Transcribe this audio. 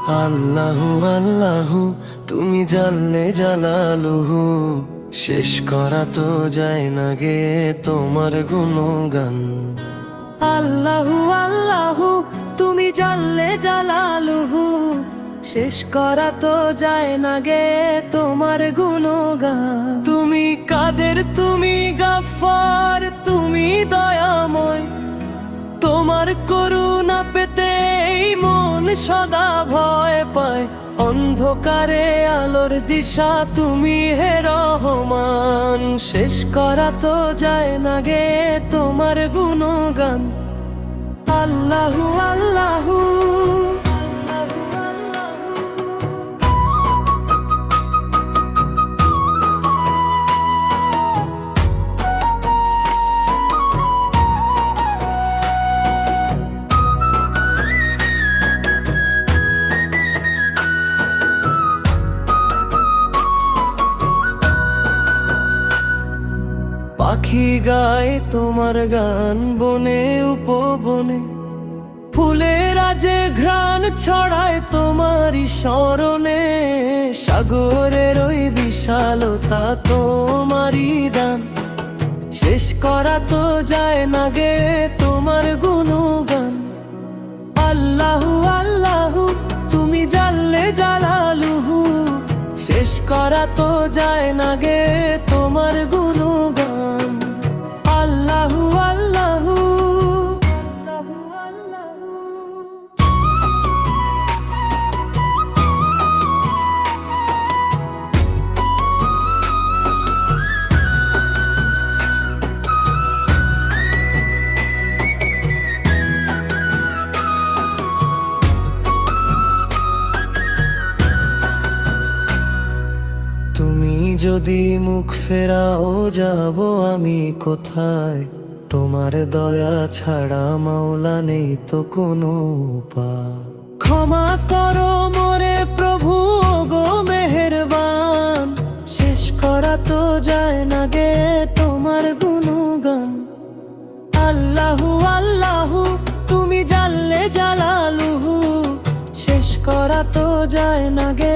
আল্লাহু আল্লাহু তুমি জানলে জালালুহু, শেষ করা তো যায় না গে তোমার গুণগান। আল্লাহু আল্লাহু তুমি জানলে জালালুহু, শেষ করা তো যায় না গে তোমার গুণগান। তুমি কাদের, তুমি গাফফার, তুমি দয়াময়, তোমার করুণা পেতে এই মন সদা ভয় পায়। অন্ধকারে আলোর দিশা তুমি হে রহমান, শেষ করা তো যায় না গে তোমার গুণগান। আল্লাহু আল্লাহু পাখি গায় তোমার গান বনে উপবনে, ফুলের আজে ঘ্রাণ ছড়ায় তোমারই স্মরণে। সাগরের ওই বিশালতা তোমারই দান, শেষ করা তো যায় না গে তোমার গুণগান। আল্লাহু আল্লাহু তুমি জানলে জালালুহু, শেষ করা তো যায় না গে তোমার গুণগান। আল্লাহু আল্লাহু তুমি যদি মুখ ফেরাও যাব আমি কোথায়, তোমার দয়া ছাড়া মাওলা নেই তো কোনো উপায়। ক্ষমা করো মোরে প্রভু গো মেহেরবান, শেষ করা তো যায় না গে তোমার গুণগান। আল্লাহু আল্লাহু তুমি জানলে জালালুহু, শেষ করা তো যায় না গে